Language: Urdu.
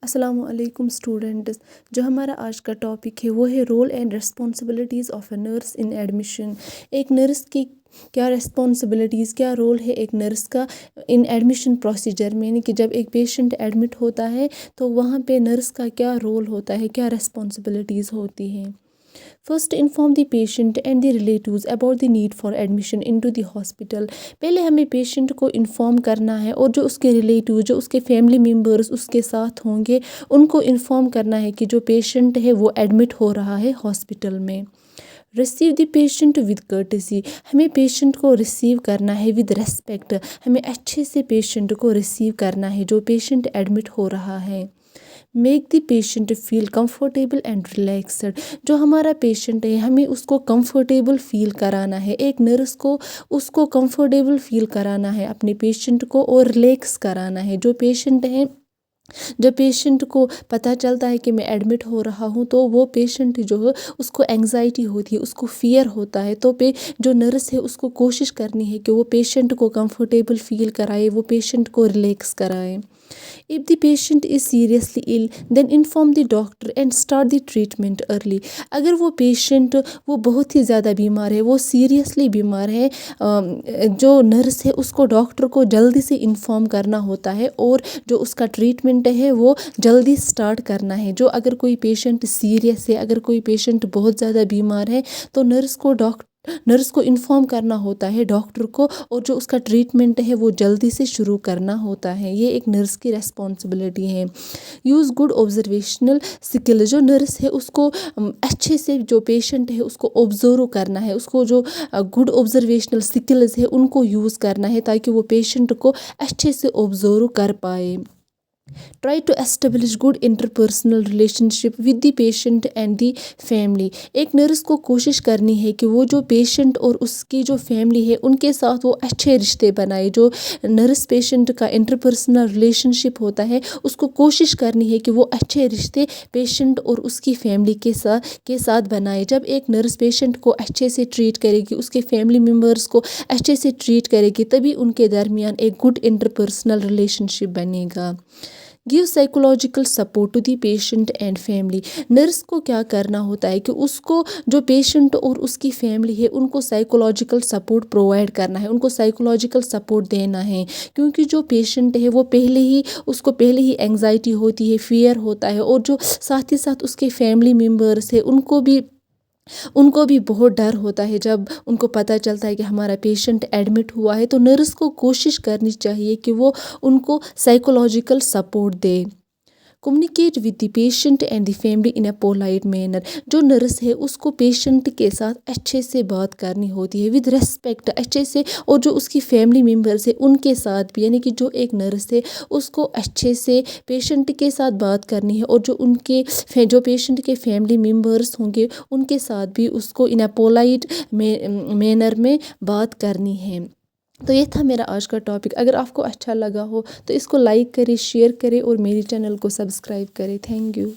السلام علیکم اسٹوڈنٹس، جو ہمارا آج کا ٹاپک ہے وہ ہے role and responsibilities of a nurse in admission. ایک نرس کی کیا ریسپانسبلٹیز، کیا رول ہے ایک نرس کا ان ایڈمیشن پروسیجر میں، یعنی کہ جب ایک پیشنٹ ایڈمٹ ہوتا ہے تو وہاں پہ نرس کا کیا رول ہوتا ہے، کیا ریسپانسبلٹیز ہوتی ہیں۔ First inform the patient and the relatives about the need for admission into the hospital. پہلے ہمیں پیشنٹ کو انفارم کرنا ہے اور جو اس کے ریلیٹیو، جو اس کے فیملی ممبرس اس کے ساتھ ہوں گے، ان کو انفارم کرنا ہے کہ جو پیشنٹ ہے وہ ایڈمٹ ہو رہا ہے ہاسپٹل میں۔ Receive the patient with courtesy, ہمیں پیشنٹ کو ریسیو کرنا ہے ود ریسپیکٹ، ہمیں اچھے سے پیشنٹ کو ریسیو کرنا ہے جو پیشنٹ ایڈمٹ ہو رہا ہے۔ Make the patient feel comfortable and relaxed, جو ہمارا پیشنٹ ہے ہمیں اس کو کمفرٹیبل فیل کرانا ہے، ایک نرس کو اس کو کمفرٹیبل فیل کرانا ہے اپنے پیشنٹ کو، اور ریلیکس کرانا ہے۔ جو پیشنٹ ہے، جب پیشنٹ کو پتہ چلتا ہے کہ میں ایڈمٹ ہو رہا ہوں تو وہ پیشنٹ جو ہے اس کو انگزائٹی ہوتی ہے، اس کو فیئر ہوتا ہے، تو جو نرس ہے اس کو کوشش کرنی ہے کہ وہ پیشنٹ کو کمفرٹیبل فیل کرائے، وہ پیشنٹ کو ریلیکس کرائے۔ If the patient is seriously ill, then inform the doctor and start the treatment early۔ اگر وہ پیشنٹ وہ بہت ہی زیادہ بیمار ہے، وہ سیریسلی بیمار ہے، جو نرس ہے اس کو ڈاکٹر کو جلدی سے انفارم کرنا ہوتا ہے اور جو اس کا ٹریٹمنٹ ہے وہ جلدی سٹارٹ کرنا ہے۔ جو اگر کوئی پیشنٹ سیریس ہے، اگر کوئی پیشنٹ بہت زیادہ بیمار ہے تو نرس کو انفارم کرنا ہوتا ہے ڈاکٹر کو، اور جو اس کا ٹریٹمنٹ ہے وہ جلدی سے شروع کرنا ہوتا ہے۔ یہ ایک نرس کی ریسپانسبلٹی ہے۔ یوز گڈ آبزرویشنل سکل، جو نرس ہے اس کو اچھے سے جو پیشنٹ ہے اس کو آبزرو کرنا ہے، اس کو جو گڈ آبزرویشنل سکلز ہے ان کو یوز کرنا ہے تاکہ وہ پیشنٹ کو اچھے سے آبزرو کر پائے۔ Try to establish good interpersonal relationship with the patient and the family. ایک نرس کو کوشش کرنی ہے کہ وہ جو پیشنٹ اور اس کی جو فیملی ہے ان کے ساتھ وہ اچھے رشتے بنائے۔ جو نرس پیشنٹ کا انٹرپرسنل ریلیشن شپ ہوتا ہے اس کو کوشش کرنی ہے کہ وہ اچھے رشتے پیشنٹ اور اس کی فیملی کے ساتھ بنائے۔ جب ایک نرس پیشنٹ کو اچھے سے ٹریٹ کرے گی، اس کے فیملی ممبرس کو اچھے سے ٹریٹ کرے گی، تبھی ان کے درمیان ایک گڈ انٹرپرسنل ریلیشن شپ بنے گا۔ Give psychological support to the patient and family, nurse کو کیا کرنا ہوتا ہے کہ اس کو جو پیشنٹ اور اس کی فیملی ہے ان کو سائیکولوجیکل سپورٹ پرووائڈ کرنا ہے، ان کو سائیکولوجیکل سپورٹ دینا ہے، کیونکہ جو پیشنٹ ہے وہ اس کو پہلے ہی انگزائٹی ہوتی ہے، فیئر ہوتا ہے، اور جو ساتھ ہی ساتھ اس کے فیملی ممبرس ہے ان کو بھی بہت ڈر ہوتا ہے جب ان کو پتہ چلتا ہے کہ ہمارا پیشنٹ ایڈمٹ ہوا ہے۔ تو نرس کو کوشش کرنی چاہیے کہ وہ ان کو psychological support they. Communicate with the patient and the family in a polite manner, جو نرس ہے اس کو پیشنٹ کے ساتھ اچھے سے بات کرنی ہوتی ہے ود ریسپیکٹ، اچھے سے، اور جو اس کی فیملی ممبرس ہے ان کے ساتھ بھی، یعنی کہ جو ایک نرس ہے اس کو اچھے سے پیشنٹ کے ساتھ بات کرنی ہے، اور جو پیشنٹ کے فیملی ممبرس ہوں گے ان کے ساتھ بھی اس کو ان اے پولائٹ مینر میں بات کرنی ہے۔ تو یہ تھا میرا آج کا ٹاپک۔ اگر آپ کو اچھا لگا ہو تو اس کو لائک کرے، شیئر کرے اور میری چینل کو سبسکرائب کرے۔ Thank you.